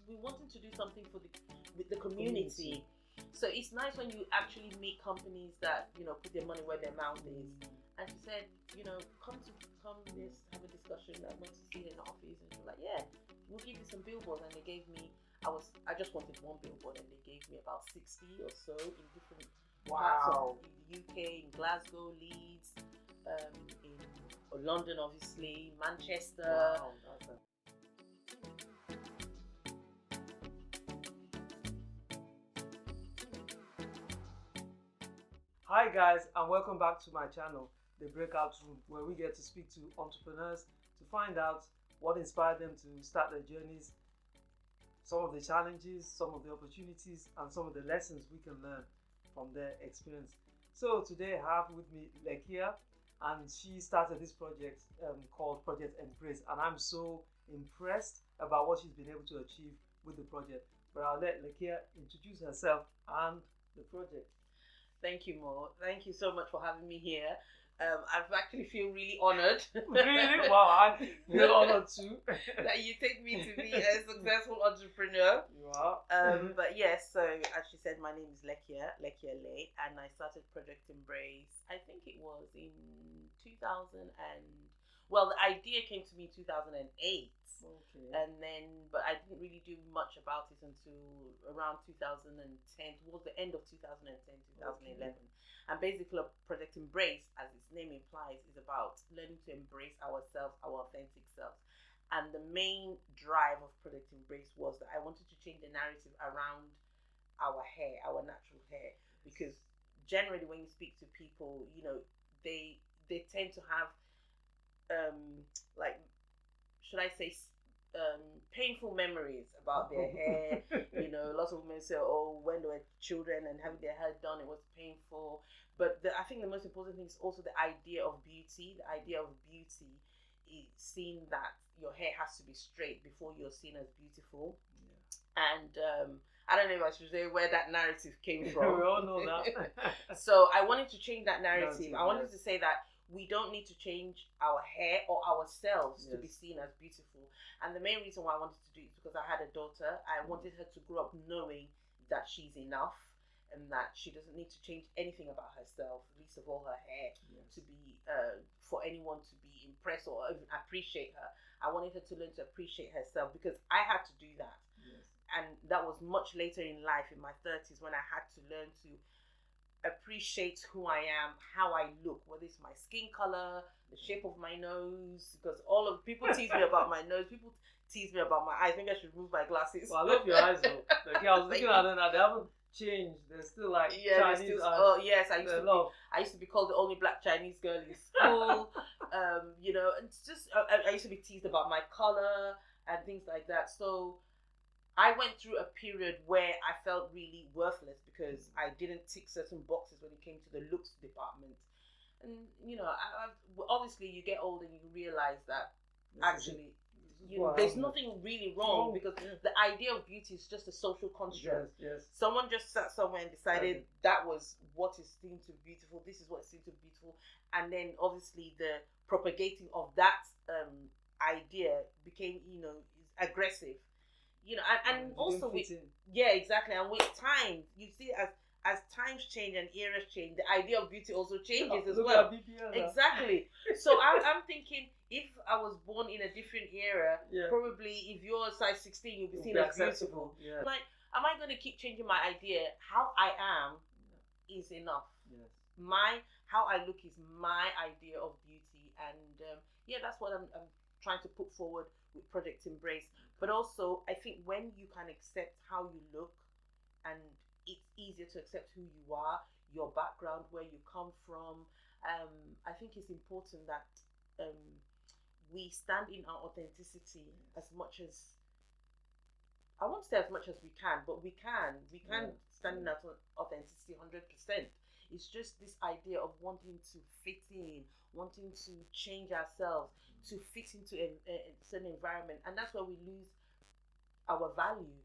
we're wanting to do something with the community. So it's nice when you actually meet companies that, you know, put their money where their mouth is. And she said, you know, come this, have a discussion. I want to see her in the office. And she was like, yeah, we'll give you some billboards. And they gave me, I just wanted one billboard, and they gave me about 60 or so in different parts of the UK, in Glasgow, Leeds, in London, obviously, Manchester. Wow, Hi guys, and welcome back to my channel, The Breakout Room, where we get to speak to entrepreneurs to find out what inspired them to start their journeys, some of the challenges, some of the opportunities, and some of the lessons we can learn from their experience. So today I have with me Lekia, and she started this project called Project Embrace, and I'm so impressed about what she's been able to achieve with the project. But I'll let Lekia introduce herself and the project. Thank you, Mo. Thank you so much for having me here. I actually feel really honoured. Really? Wow, I feel honoured too. That you take me to be a successful entrepreneur. You are. But yes, so as she said, my name is Lekia Lee, and I started Project Embrace, I think it was in 2000 well, the idea came to me in 2008. Okay. And then, but I didn't really do much about it until around 2010, towards the end of 2010, 2011. Okay. And basically, Project Embrace, as its name implies, is about learning to embrace ourselves, our authentic selves. And the main drive of Project Embrace was that I wanted to change the narrative around our hair, our natural hair, because generally when you speak to people, you know, they tend to have like, should I say, painful memories about their hair. You know, lots of women say, oh, when they were children and having their hair done, it was painful. But I think the most important thing is also the idea of beauty. The idea of beauty is seeing that your hair has to be straight before you're seen as beautiful. Yeah. And I don't know if I should say where that narrative came from. We all know that. So I wanted to change that narrative. I wanted to say that we don't need to change our hair or ourselves to be seen as beautiful. And the main reason why I wanted to do it is because I had a daughter. I wanted her to grow up knowing that she's enough and that she doesn't need to change anything about herself, least of all her hair, to be for anyone to be impressed or even appreciate her. I wanted her to learn to appreciate herself because I had to do that. Yes. And that was much later in life, in my 30s, when I had to learn to appreciate who I am, how I look, whether it's my skin color, the shape of my nose, because all of people tease me about my nose, people tease me about my eyes. Maybe I should remove my glasses. Well, I love your eyes though. Like, I was looking at them now, they haven't changed. They're still like Chinese eyes. Oh yes, I used to be called the only black Chinese girl in school. You know, and it's just I used to be teased about my color and things like that. So I went through a period where I felt really worthless because I didn't tick certain boxes when it came to the looks department. And, you know, obviously you get older and you realize that actually, you know, there's nothing really wrong because the idea of beauty is just a social construct. Yes. Someone just sat somewhere and decided that was what is seen to be beautiful. This is what is seen to be beautiful. And then obviously the propagating of that idea became, you know, aggressive. You know, and also with exactly. And with time, you see, as times change and eras change, the idea of beauty also changes as well. Exactly. So I'm thinking, if I was born in a different era, probably if you're size 16, you'll be seen as beautiful. Yeah. Like, am I going to keep changing my idea? How I am is enough. Yes. How I look is my idea of beauty, and that's what I'm trying to put forward with Project Embrace. But also, I think when you can accept how you look, and it's easier to accept who you are, your background, where you come from, I think it's important that we stand in our authenticity as much as, I won't say as much as we can, but we can stand in our authenticity 100%. It's just this idea of wanting to fit in, wanting to change ourselves, to fit into a certain environment. And that's where we lose our value.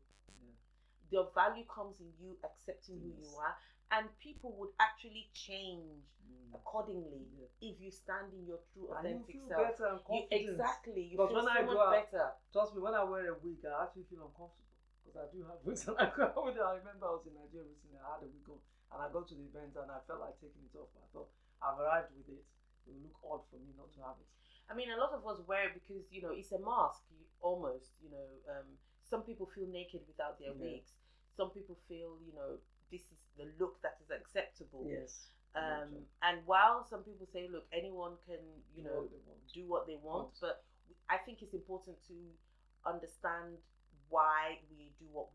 The value comes in you accepting who you are and people would actually change accordingly if you stand in your true authentic and you feel self. better and confident. You Because feel when so I much go out, better. trust me, when I wear a wig, I actually feel uncomfortable because I do have wigs. And I go out with it. I remember I was in Nigeria recently. I had a wig on, and I got to the event and I felt like taking it off. But I thought I've arrived with it. It will look odd for me not to have it. I mean, a lot of us wear it because it's a mask, almost. Some people feel naked without their wigs. Some people feel this is the look that is acceptable. Yes. And while some people say, look, anyone can do what they want, but I think it's important to understand why we do what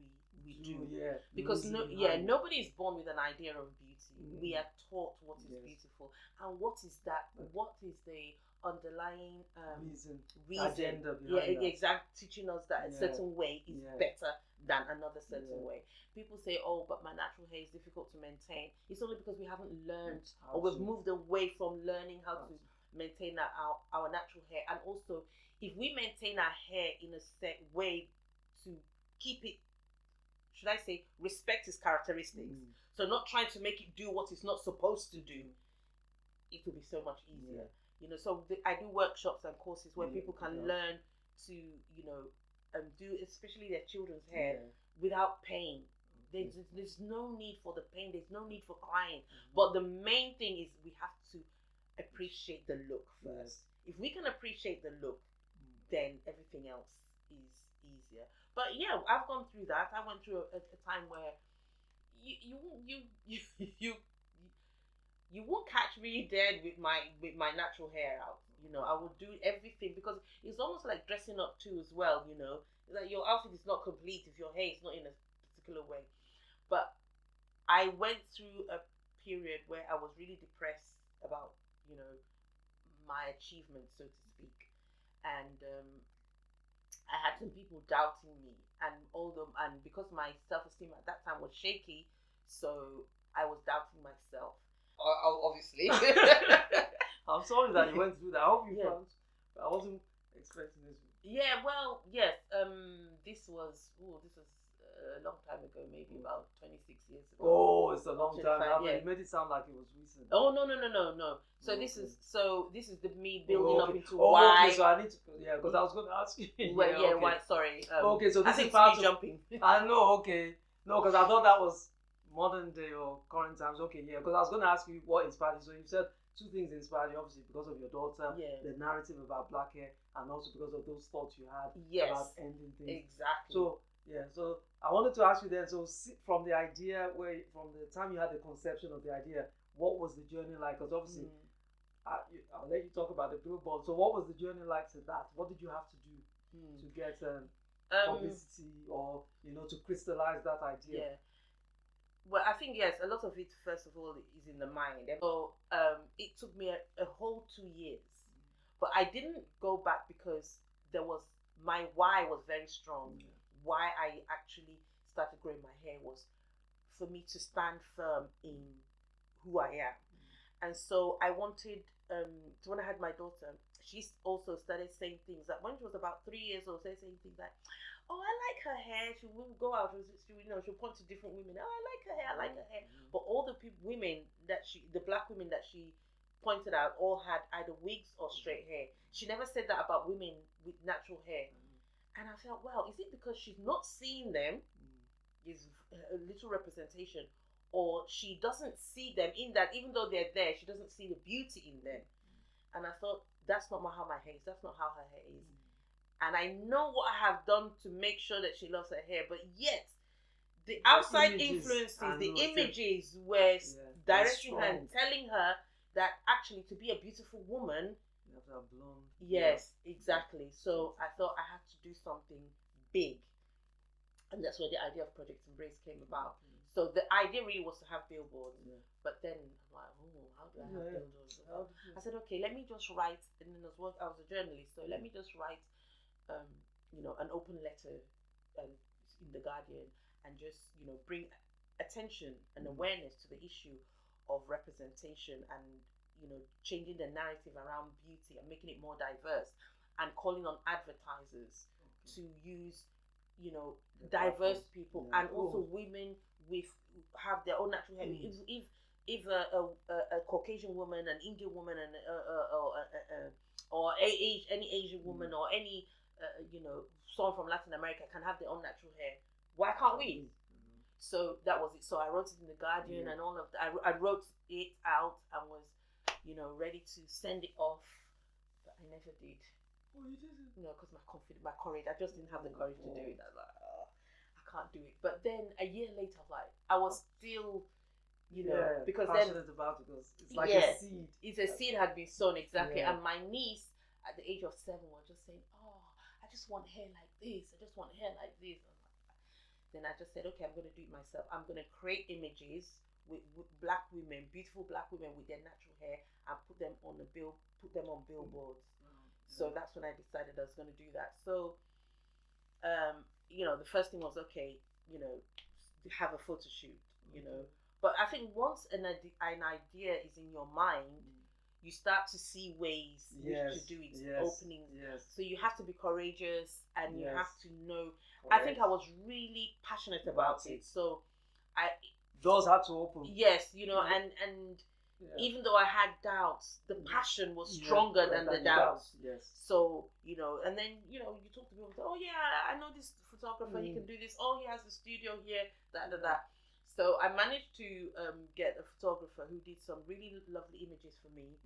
we do. Yeah. Because nobody is born with an idea of beauty. We are taught what is beautiful, and what is that? What is the underlying reason agenda behind that. Exactly, teaching us that a certain way is better than another certain way. People say, oh, but my natural hair is difficult to maintain. It's only because we haven't learned or we've moved away from learning how to maintain our natural hair. And also, if we maintain our hair in a set way to keep it, should I say, respect its characteristics, so not trying to make it do what it's not supposed to do, it will be so much easier. So I do workshops and courses where people can learn to do especially their children's hair without pain. There's no need for the pain, there's no need for crying, but the main thing is we have to appreciate the look first. If we can appreciate the look, then everything else is easier. But yeah, I've gone through that. I went through a time where you won't catch me dead with my natural hair out. I would do everything because it's almost like dressing up too as well. Like your outfit is not complete if your hair is not in a particular way. But I went through a period where I was really depressed about my achievements, so to speak, and I had some people doubting me, and because my self-esteem at that time was shaky, so I was doubting myself. Obviously. I'm sorry that you went through that. I hope you found. I wasn't expecting this. Yeah, well, yes. This was a long time ago, maybe about 26 years ago. Oh, it's a long time now. You made it sound like it was recent. Oh no. So this is me building up into why. Okay, so I need to because I was going to ask you. Why? Sorry. Okay, so this is part of jumping. I know. Okay, no, because I thought that was modern day or current times. Okay, because I was going to ask you what inspired you. So you said two things inspired you, obviously because of your daughter, the narrative about black hair, and also because of those thoughts you had about ending things. Exactly. So I wanted to ask you then, so from the idea, from the time you had the conception of the idea, what was the journey like? Because obviously, I'll let you talk about the billboard. So what was the journey like to that? What did you have to do to get publicity or, to crystallize that idea? Yeah. Well, I think, yes, a lot of it, first of all, is in the mind. So it took me a whole 2 years. But I didn't go back because my why was very strong. Why I actually started growing my hair was for me to stand firm in who I am. And so I wanted, so when I had my daughter, she also started saying things that when she was about 3 years old, saying things like, oh, I like her hair. She wouldn't go out. She'll point to different women. Oh, I like her hair. I like her hair. But all the the black women that she pointed out, all had either wigs or straight hair. She never said that about women with natural hair. And I felt, well, is it because she's not seeing them? Is a little representation, or she doesn't see them in that, even though they're there, she doesn't see the beauty in them. And I thought, that's not how my hair is. That's not how her hair is. And I know what I have done to make sure that she loves her hair, but yet the outside influences, the images were directing her and telling her that actually to be a beautiful woman, you have to have blonde. Yes, exactly. So I thought I had to do something big, and that's where the idea of Project Embrace came about. So the idea really was to have billboards, but then I'm like, oh, how do I have billboards? I said, okay, let me just write. And then I was a journalist, so let me just write, an open letter, in the Guardian, and just bring attention and awareness to the issue of representation and changing the narrative around beauty and making it more diverse, and calling on advertisers to use diverse people and also women with have their own natural hair. If a Caucasian woman, an Indian woman, and or any Asian woman or any someone from Latin America can have their own natural hair, why can't we? So that was it. So I wrote it in the Guardian and all of that. I wrote it out and was, ready to send it off, but I never did. Oh, you didn't? No, because my courage. I just didn't have the courage to do it. I was like, I can't do it. But then a year later, I was still, because passionate then about it, because it's like a seed. It's a seed had been sown, exactly. And my niece at the age of 7 was just saying, "Oh, I just want hair like this. I just want hair like this." Then I just said, okay, I'm going to do it myself. I'm going to create images with black women, beautiful black women with their natural hair, and put them on billboards. So that's when I decided I was going to do that. So, the first thing was, okay, have a photo shoot, But I think once an idea is in your mind, you start to see ways to do it, openings. So you have to be courageous, and you have to know. Correct. I think I was really passionate about it. So doors had to open. Yes, and even though I had doubts, the passion was stronger than the doubts. Yes. So, and then, you talk to people, say, oh yeah, I know this photographer, he can do this. Oh, he has a studio here, that. So I managed to get a photographer who did some really lovely images for me.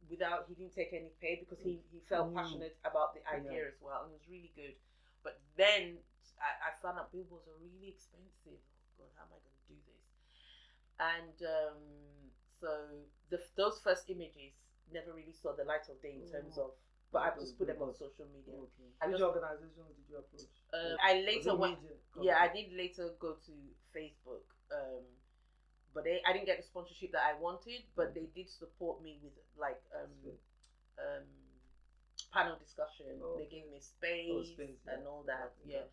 He didn't take any pay, because he felt passionate about the idea as well, and it was really good. But then I found out billboards are really expensive. Oh God, how am I going to do this? And so those first images never really saw the light of day in terms of, but I just put them on social media. Okay. Which organizations did you approach? I did later go to Facebook, but I didn't get the sponsorship that I wanted, but they did support me with panel discussion. They gave me space and all that. Yeah.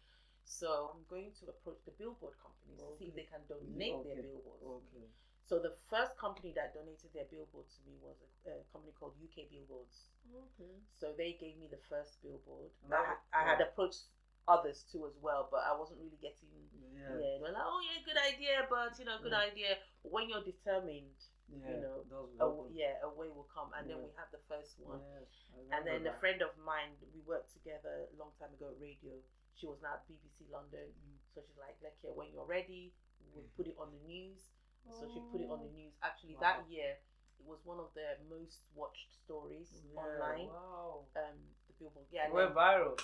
So I'm going to approach the billboard companies to see if they can donate their billboards. Okay. So the first company that donated their billboard to me was a company called UK Billboards. Okay. So they gave me the first billboard. I had approached others too as well, but I wasn't really getting. They were like, oh yeah, good idea, but good idea. But when you're determined, a way will come. And then we had the first one. And then a friend of mine, we worked together a long time ago at radio. She was now at BBC London. So she's like, Lekia, when you're ready, we'll put it on the news. So she put it on the news. Actually, that year, it was one of the most watched stories online. Wow. The billboard. Yeah. It went viral.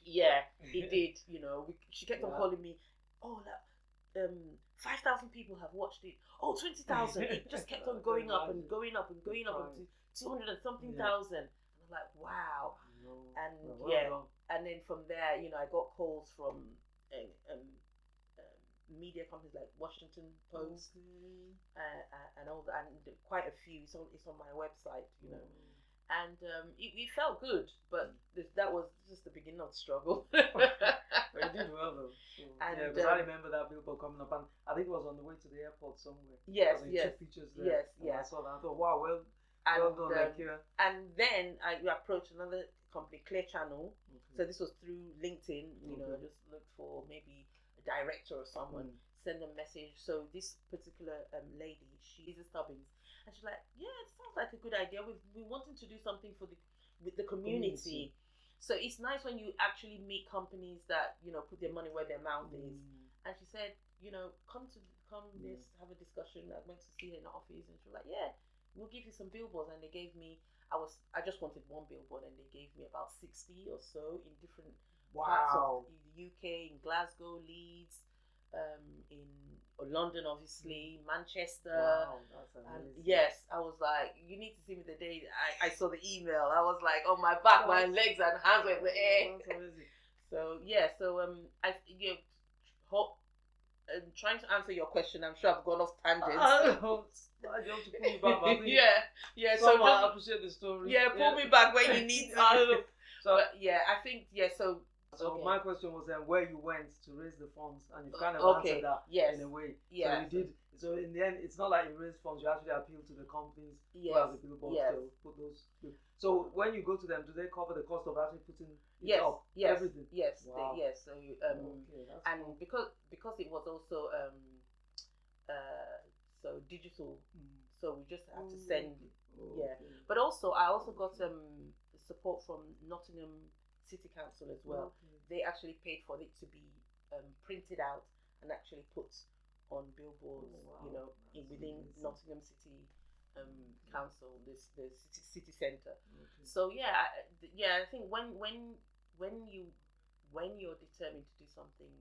Yeah, it did. She kept on calling me. Oh, 5,000 people have watched it. Oh, 20,000. It just kept on going up and going up and going up to 200 and something thousand. And I'm like, wow. And and then from there, I got calls from media companies like Washington Post and all that, and quite a few. So it's on my website, and it felt good, but that was just the beginning of the struggle. But you did well though. So, because I remember that billboard coming up, and I think it was on the way to the airport somewhere. Yes. Took pictures there. I saw that. I thought, wow, well done, Lekia. And then I approached another company, Clear Channel. Okay. So this was through LinkedIn. I just looked for maybe a director or someone, send them a message. So this particular lady, she's a Stubbins, and she's like, yeah, it sounds like a good idea. We wanting to do something with the community. So it's nice when you actually meet companies that put their money where their mouth is. And she said, come this, have a discussion. I went to see her in the office, and she was like, yeah, we'll give you some billboards. And they gave me, I just wanted one billboard, and they gave me about 60 or so in different parts of the UK, in Glasgow, Leeds, in London, obviously, Manchester. Wow, that's amazing. Yes, I was like, you need to see me the day I saw the email. I was like, on my back, my legs and hands were in the air. That's amazing. So trying to answer your question, I'm sure I've gone off tangents. I don't to pull you back, but yeah. So I appreciate the story. Yeah, pull me back when you need to. I don't know. So I think So my question was then where you went to raise the funds, and you kind of answered that in a way. Yeah. So you did. So in the end, it's not like you raised funds. You actually appealed to the companies who have the billboards to put those. So when you go to them, do they cover the cost of actually putting it up? Yes. Everything. Yes. Wow. So and because because it was also so digital, so we just had to send. Yeah, but also I also got support from Nottingham City Council as well. They actually paid for it to be printed out and actually put on billboards, within Nottingham City Council, the city centre. So I think when you're determined to do something,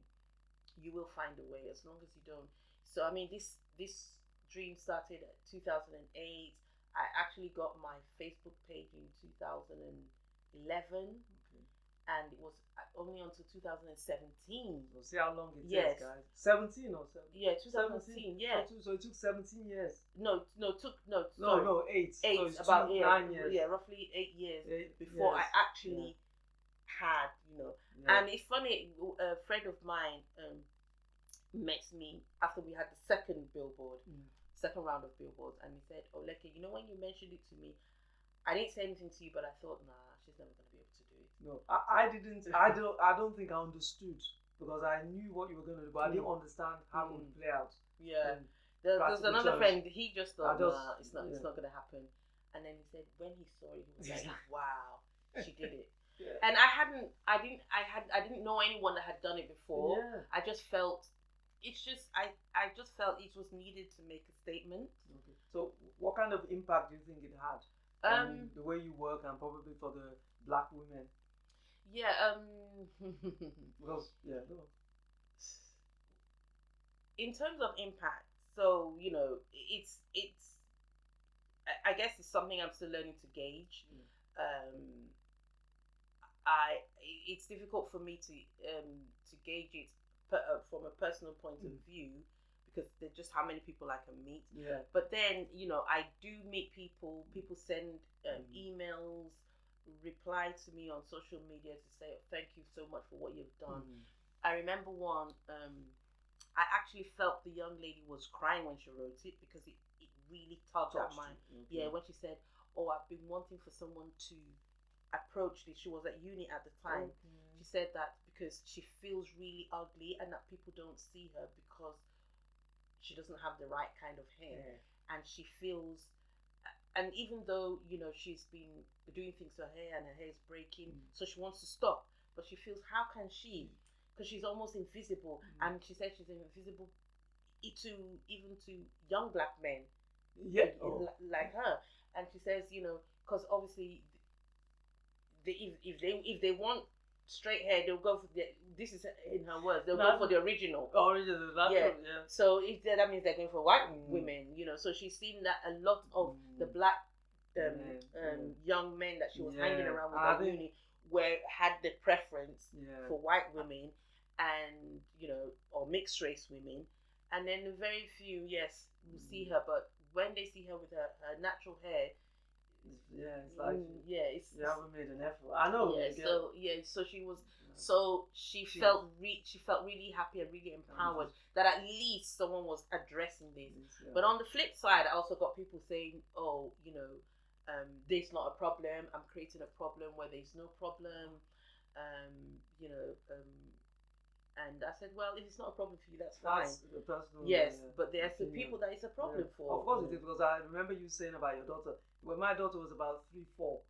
you will find a way, as long as you don't. So I mean, this dream started at 2008. I actually got my Facebook page in 2011, and it was only until 2017. So see how long it takes, guys. 17 or 7? Yeah, 2017. Yeah. So it took 17 years. No, 8. So it's about 9 years. Yeah, roughly 8 years before I actually had, And it's funny. A friend of mine met me after we had the second round of billboards, and he said, "Oh, Lekia, when you mentioned it to me, I didn't say anything to you, but I thought, nah, she's never gonna be able to do it." No, I didn't. I don't think I understood, because I knew what you were gonna do, but I didn't understand how it would play out. Yeah, there's another friend. He just thought, nah, it's not gonna happen. And then he said, when he saw it, he was like, "Wow, she did it." Yeah. And I didn't know anyone that had done it before. Yeah. I just felt it was needed to make a statement. Okay. So what kind of impact do you think it had on the way you work, and probably for the Black women? Yeah. Because in terms of impact, so it's I guess it's something I'm still learning to gauge. It's difficult for me to gauge it from a personal point of view, because there's just how many people I can meet. Yeah. But then I do meet people. People send emails, reply to me on social media to say, "Thank you so much for what you've done." I remember one. I actually felt the young lady was crying when she wrote it, because it really tugged at mine. Yeah, when she said, "Oh, I've been wanting for someone to approach this." She was at uni at the time. She said that because she feels really ugly, and that people don't see her because she doesn't have the right kind of hair, and she feels, and even though she's been doing things to her hair and her hair is breaking, so she wants to stop, but she feels, how can she, because she's almost invisible, and she said she's invisible even to young Black men, like her. And she says, because obviously if they want straight hair, they'll go for this is in her words, they'll go for the original. Yeah. So that means they're going for white women, So she's seen that a lot of the Black young men that she was hanging around with at uni had the preference for white women, and or mixed race women, and then very few will see her, but when they see her with her natural hair, it's like you haven't made an effort. I know. So she was. So she felt really happy and really empowered that at least someone was addressing this. But on the flip side, I also got people saying, "Oh, there's not a problem. I'm creating a problem where there's no problem." And I said, well, if it's not a problem for you, that's fine. The personal, but there are some people that it's a problem for. Of course it is, because I remember you saying about your daughter. When my daughter was about 3-4,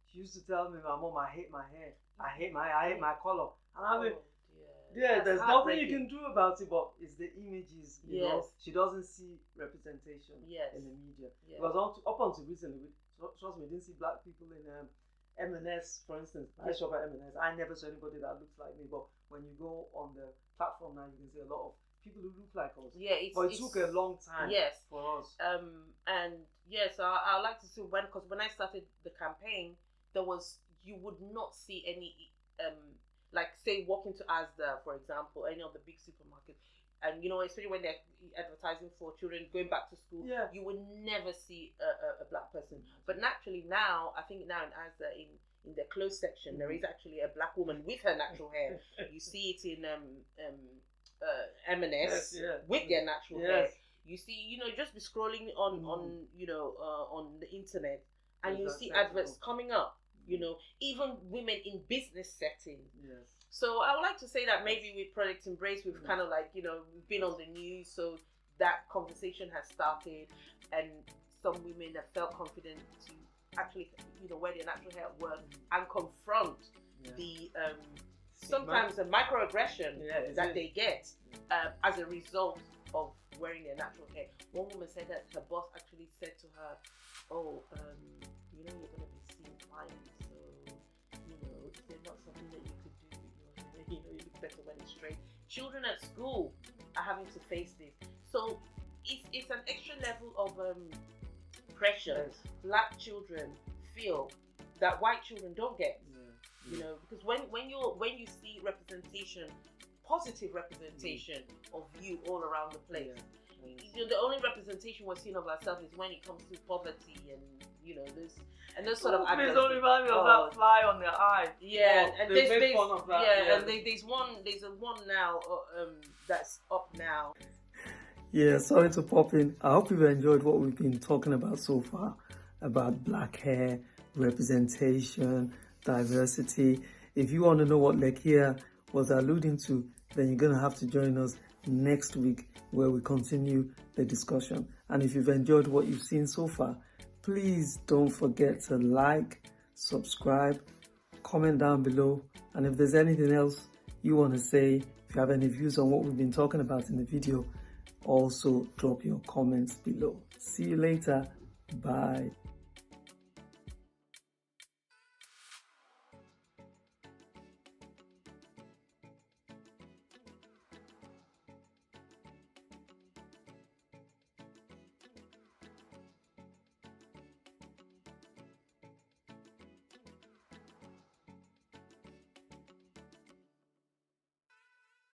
she used to tell me, "Mom, I hate my hair. I hate my color." And I mean, there's nothing you can do about it, but it's the images. She doesn't see representation in the media. Because up until recently, trust me, we didn't see Black people in M&S, for instance. I shop at M&S. I never saw anybody that looks like me, but when you go on the platform now, you can see a lot of people who look like us. But it took a long time for us. So I like to see because when I started the campaign, you would not see any like say walking to Asda, for example, any of the big supermarkets, and especially when they're advertising for children going back to school, you would never see a Black person. But naturally now, I think now in Asda, in the clothes section, there is actually a Black woman with her natural hair. You see it in M&S with their natural hair. You see, just be scrolling on the internet, and you see adverts coming up you know, even women in business settings. Yes. So I would like to say that maybe with Project Embrace, we've kind of like, you know, we've been on the news, so that conversation has started, and some women have felt confident to actually, you know, wear their natural hair at work and confront the sometimes the microaggression that they get as a result of wearing their natural hair. One woman said that her boss actually said to her, "Oh, you know, you're going to be seeing clients, so you know, is there not something that you could do with your hair? You know, you look better when it's straight." Children at school are having to face this, so it's an extra level of pressure. Yes. Black children feel that white children don't get. You know, because when you see representation, positive representation of you all around the place, you know, the only representation we're seeing of ourselves is when it comes to poverty and, you know, those sort of. Please don't remind me of that fly on their eye. Yeah, oh, and they made fun of that. Yeah, and there's a one now that's up now. Yeah, sorry to pop in. I hope you've enjoyed what we've been talking about so far, about black hair, representation, diversity. If you want to know what Lekia was alluding to, then you're going to have to join us next week where we continue the discussion. And if you've enjoyed what you've seen so far, please don't forget to like, subscribe, comment down below. And if there's anything else you want to say, if you have any views on what we've been talking about in the video, also drop your comments below. See you later. Bye.